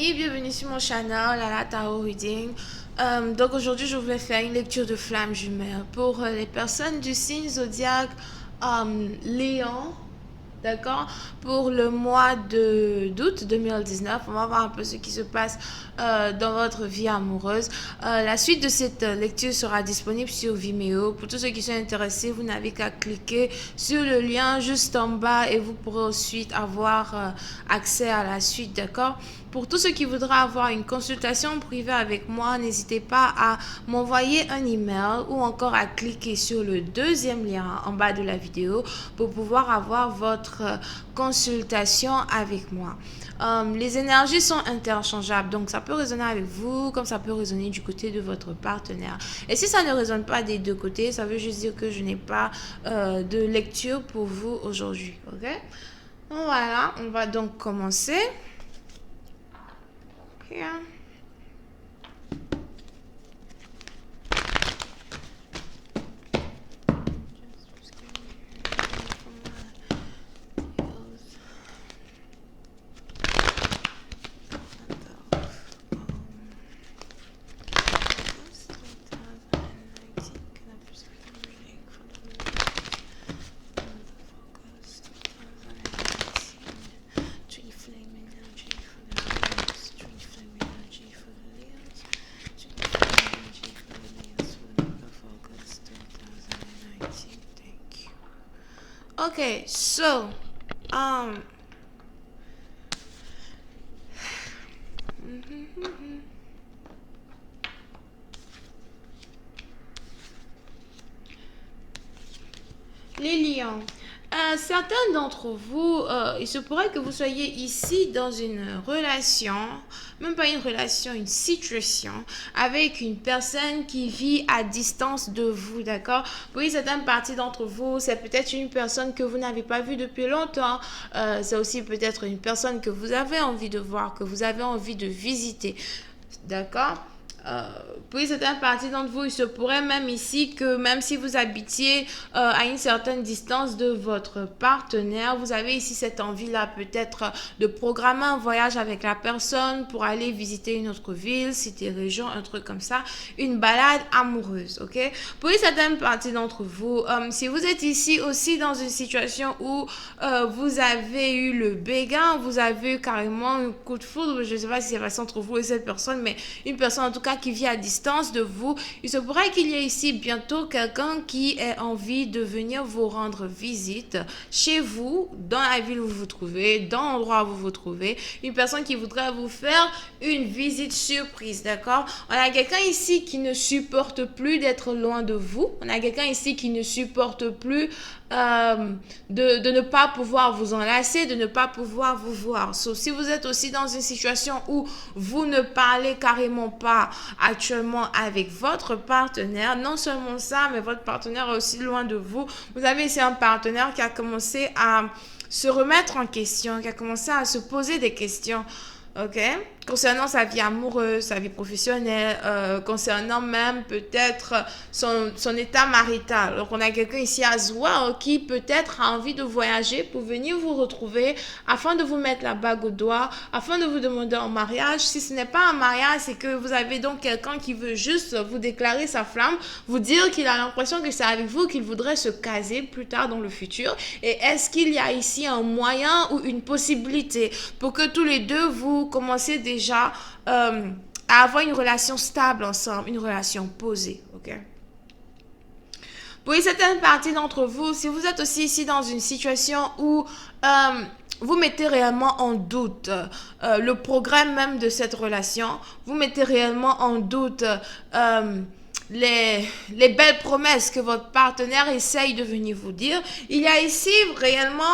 amis, bienvenue sur mon channel Lala Tarot Reading. Donc aujourd'hui je voulais faire une lecture de flamme jumelle pour les personnes du signe zodiaque Lion. D'accord. Pour le mois d'août 2019, on va voir un peu ce qui se passe dans votre vie amoureuse. La suite de cette lecture sera disponible sur Vimeo. Pour tous ceux qui sont intéressés, vous n'avez qu'à cliquer sur le lien juste en bas et vous pourrez ensuite avoir accès à la suite. D'accord. Pour tous ceux qui voudraient avoir une consultation privée avec moi, n'hésitez pas à m'envoyer un email ou encore à cliquer sur le deuxième lien en bas de la vidéo pour pouvoir avoir votre consultation avec moi. Les énergies sont interchangeables, donc ça peut résonner avec vous comme ça peut résonner du côté de votre partenaire. Et si ça ne résonne pas des deux côtés, ça veut juste dire que je n'ai pas de lecture pour vous aujourd'hui. Ok? Donc voilà, on va donc commencer. Here. Okay, so les lions. Certains d'entre vous, il se pourrait que vous soyez ici dans une relation, même pas une relation, une situation avec une personne qui vit à distance de vous, d'accord? Oui, certaines parties d'entre vous, c'est peut-être une personne que vous n'avez pas vue depuis longtemps. C'est aussi peut-être une personne que vous avez envie de voir, que vous avez envie de visiter, d'accord? Pour certaines parties d'entre vous, il se pourrait même ici que même si vous habitiez à une certaine distance de votre partenaire, vous avez ici cette envie-là peut-être de programmer un voyage avec la personne pour aller visiter une autre ville, cité, région, un truc comme ça, une balade amoureuse, ok? Pour certaines parties d'entre vous, si vous êtes ici aussi dans une situation où vous avez eu le béguin, vous avez eu carrément un coup de foudre, je ne sais pas si c'est passé entre vous et cette personne, mais une personne en tout cas qui vit à distance de vous, il se pourrait qu'il y ait ici bientôt quelqu'un qui ait envie de venir vous rendre visite chez vous, dans la ville où vous vous trouvez, dans l'endroit où vous vous trouvez, une personne qui voudrait vous faire une visite surprise, d'accord? On a quelqu'un ici qui ne supporte plus d'être loin de vous, on a quelqu'un ici qui ne supporte plus de ne pas pouvoir vous enlacer, de ne pas pouvoir vous voir. So, si vous êtes aussi dans une situation où vous ne parlez carrément pas actuellement avec votre partenaire, non seulement ça, mais votre partenaire est aussi loin de vous. Vous avez ici un partenaire qui a commencé à se remettre en question, qui a commencé à se poser des questions. Ok, concernant sa vie amoureuse, sa vie professionnelle, concernant même peut-être son état marital. Donc on a quelqu'un ici à Zoua qui peut-être a envie de voyager pour venir vous retrouver afin de vous mettre la bague au doigt, afin de vous demander en mariage. Si ce n'est pas un mariage, c'est que vous avez donc quelqu'un qui veut juste vous déclarer sa flamme, vous dire qu'il a l'impression que c'est avec vous qu'il voudrait se caser plus tard dans le futur. Et est-ce qu'il y a ici un moyen ou une possibilité pour que tous les deux vous commencez déjà à avoir une relation stable ensemble, une relation posée, ok? Pour certaines parties d'entre vous, si vous êtes aussi ici dans une situation où vous mettez réellement en doute le progrès même de cette relation, vous mettez réellement en doute les belles promesses que votre partenaire essaye de venir vous dire, il y a ici réellement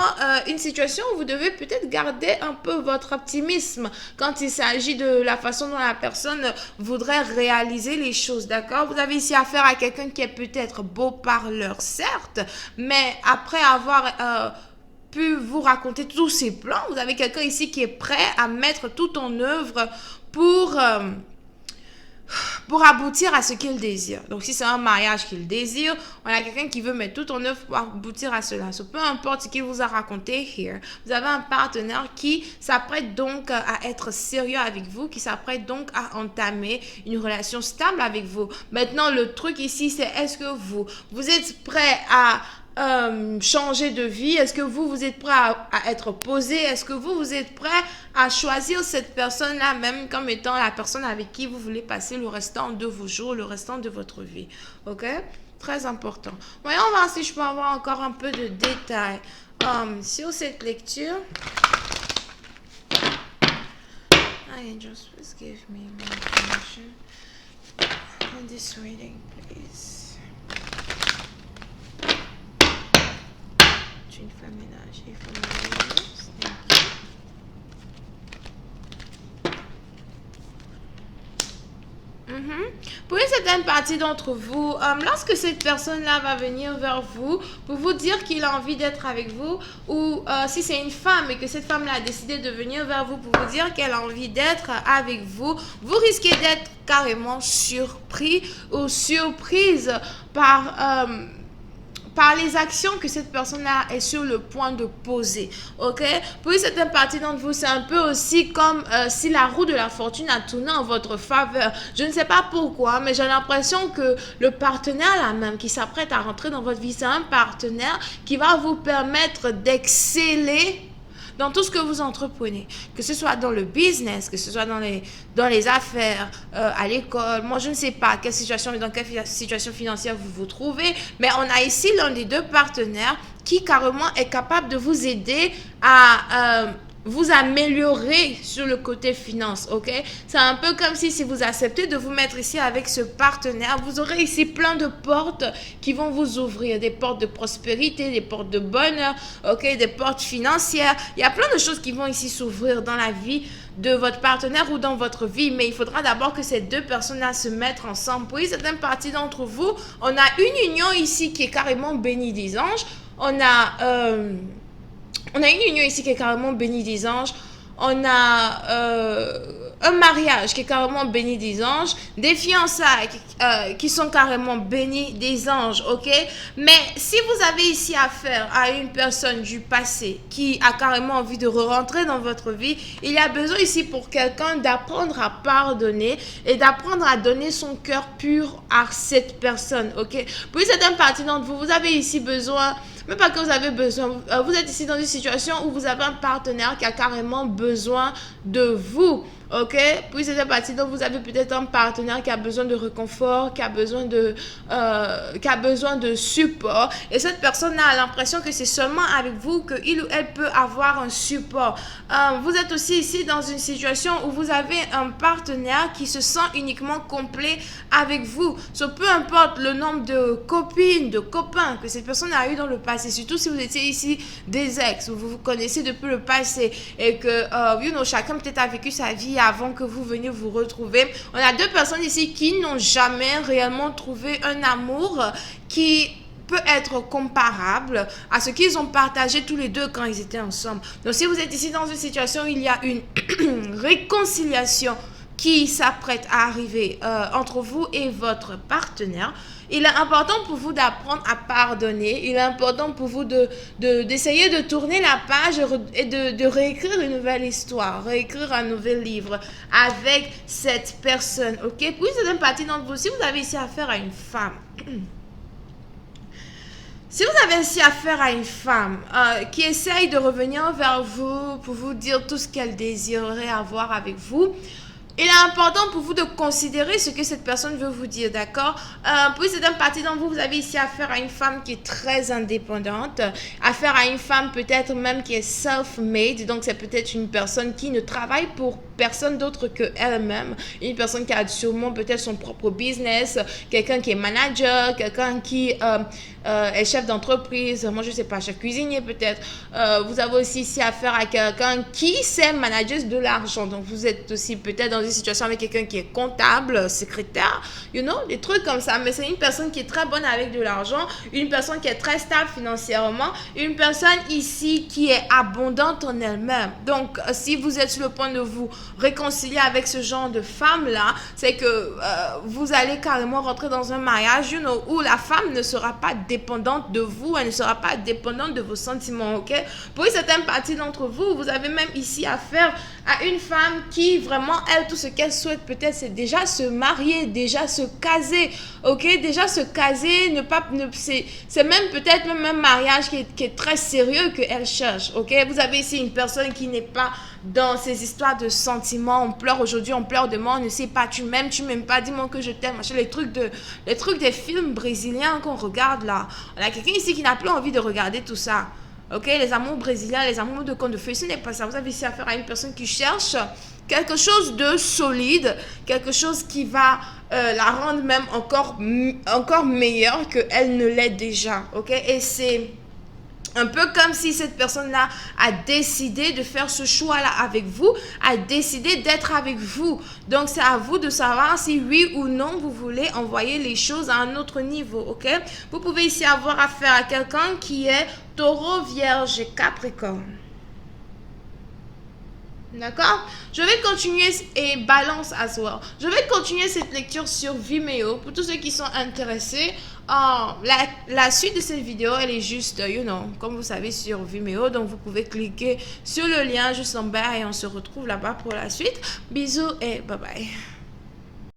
une situation où vous devez peut-être garder un peu votre optimisme quand il s'agit de la façon dont la personne voudrait réaliser les choses, d'accord? Vous avez ici affaire à quelqu'un qui est peut-être beau parleur, certes, mais après avoir pu vous raconter tous ses plans, vous avez quelqu'un ici qui est prêt à mettre tout en œuvre pour aboutir à ce qu'il désire. Donc, si c'est un mariage qu'il désire, on a quelqu'un qui veut mettre tout en œuvre pour aboutir à cela. So, peu importe ce qu'il vous a raconté here, vous avez un partenaire qui s'apprête donc à être sérieux avec vous, qui s'apprête donc à entamer une relation stable avec vous. Maintenant, le truc ici, c'est est-ce que vous êtes prêt à changer de vie? Est-ce que vous êtes prêt à être posé? Est-ce que vous êtes prêt à choisir cette personne-là même comme étant la personne avec qui vous voulez passer le restant de vos jours, le restant de votre vie? Ok? Très important. Voyons voir si je peux avoir encore un peu de détails sur cette lecture. Angels, please give me more information on this reading, please. Une femme ménagère, Pour une certaine partie d'entre vous, lorsque cette personne-là va venir vers vous pour vous dire qu'il a envie d'être avec vous, ou si c'est une femme et que cette femme-là a décidé de venir vers vous pour vous dire qu'elle a envie d'être avec vous, vous risquez d'être carrément surpris ou surprise par les actions que cette personne-là est sur le point de poser, ok? Pour une certaine partie d'entre vous, c'est un peu aussi comme si la roue de la fortune a tourné en votre faveur. Je ne sais pas pourquoi, mais j'ai l'impression que le partenaire là même qui s'apprête à rentrer dans votre vie, c'est un partenaire qui va vous permettre d'exceller dans tout ce que vous entreprenez, que ce soit dans le business, que ce soit dans les affaires, à l'école. Moi, je ne sais pas dans quelle situation financière vous vous trouvez, mais on a ici l'un des deux partenaires qui carrément est capable de vous aider à vous améliorer sur le côté finance, ok? C'est un peu comme si vous acceptez de vous mettre ici avec ce partenaire, vous aurez ici plein de portes qui vont vous ouvrir, des portes de prospérité, des portes de bonheur, ok? Des portes financières. Il y a plein de choses qui vont ici s'ouvrir dans la vie de votre partenaire ou dans votre vie, mais il faudra d'abord que ces deux personnes-là se mettent ensemble. Pour une certaine partie d'entre vous, on a une union ici qui est carrément bénie des anges. On a une union ici qui est carrément bénie des anges. On a un mariage qui est carrément béni des anges. Des fiançailles qui sont carrément bénies des anges, ok? Mais si vous avez ici affaire à une personne du passé qui a carrément envie de re-rentrer dans votre vie, il y a besoin ici pour quelqu'un d'apprendre à pardonner et d'apprendre à donner son cœur pur à cette personne, ok? Pour une certaine partie d'entre vous, vous avez ici besoin... Même pas que vous avez besoin, vous êtes ici dans une situation où vous avez un partenaire qui a carrément besoin de vous, ok? Puis c'est partie dont vous avez peut-être un partenaire qui a besoin de réconfort, qui a besoin de support. Et cette personne a l'impression que c'est seulement avec vous qu'il ou elle peut avoir un support. Vous êtes aussi ici dans une situation où vous avez un partenaire qui se sent uniquement complet avec vous. Peu importe le nombre de copines, de copains que cette personne a eu dans le passé, surtout si vous étiez ici des ex, ou vous vous connaissez depuis le passé et que chacun peut-être a vécu sa vie avant que vous veniez vous retrouver. On a deux personnes ici qui n'ont jamais réellement trouvé un amour qui peut être comparable à ce qu'ils ont partagé tous les deux quand ils étaient ensemble. Donc si vous êtes ici dans une situation où il y a une réconciliation qui s'apprête à arriver entre vous et votre partenaire, il est important pour vous d'apprendre à pardonner. Il est important pour vous d'essayer de tourner la page et de réécrire une nouvelle histoire, réécrire un nouvel livre avec cette personne. Ok? Puis c'est une partie d'entre vous. Si vous avez ici affaire à une femme, si vous avez ici affaire à une femme qui essaye de revenir vers vous pour vous dire tout ce qu'elle désirerait avoir avec vous, il est important pour vous de considérer ce que cette personne veut vous dire, d'accord? Puis c'est une partie d'entre vous, vous avez ici affaire à une femme qui est très indépendante, affaire à une femme peut-être même qui est self-made, donc c'est peut-être une personne qui ne travaille pour personne d'autre que elle-même, une personne qui a sûrement peut-être son propre business, quelqu'un qui est manager, quelqu'un qui est chef d'entreprise, moi je sais pas, chef cuisinier peut-être. Vous avez aussi ici affaire à quelqu'un qui sait manager de l'argent, donc vous êtes aussi peut-être dans une situation avec quelqu'un qui est comptable, secrétaire, des trucs comme ça, mais c'est une personne qui est très bonne avec de l'argent, une personne qui est très stable financièrement, une personne ici qui est abondante en elle-même. Donc si vous êtes sur le point de vous réconcilier avec ce genre de femme-là, c'est que vous allez carrément rentrer dans un mariage, où la femme ne sera pas dépendante de vous, elle ne sera pas dépendante de vos sentiments, ok? Pour une certaine partie d'entre vous, vous avez même ici affaire à une femme qui vraiment, elle, tout ce qu'elle souhaite peut-être, c'est déjà se marier, déjà se caser, ok? Déjà se caser, c'est même peut-être même un mariage qui est très sérieux qu'elle cherche, ok? Vous avez ici une personne qui n'est pas dans ces histoires de sentiments, on pleure aujourd'hui, on pleure demain, on ne sait pas, tu m'aimes pas, dis-moi que je t'aime, les trucs des films brésiliens qu'on regarde là. On a quelqu'un ici qui n'a plus envie de regarder tout ça. Ok, les amours brésiliens, les amours de conte de fées, ce n'est pas ça. Vous avez ici affaire à une personne qui cherche quelque chose de solide, quelque chose qui va la rendre même encore meilleure qu'elle ne l'est déjà. Ok, et c'est un peu comme si cette personne-là a décidé de faire ce choix-là avec vous, a décidé d'être avec vous. Donc, c'est à vous de savoir si oui ou non vous voulez envoyer les choses à un autre niveau, ok? Vous pouvez ici avoir affaire à quelqu'un qui est Taureau, Vierge et Capricorne. D'accord? Je vais continuer et balance à soi. Je vais continuer cette lecture sur Vimeo pour tous ceux qui sont intéressés. La suite de cette vidéo, elle est juste, comme vous savez, sur Vimeo. Donc, vous pouvez cliquer sur le lien juste en bas et on se retrouve là-bas pour la suite. Bisous et bye bye.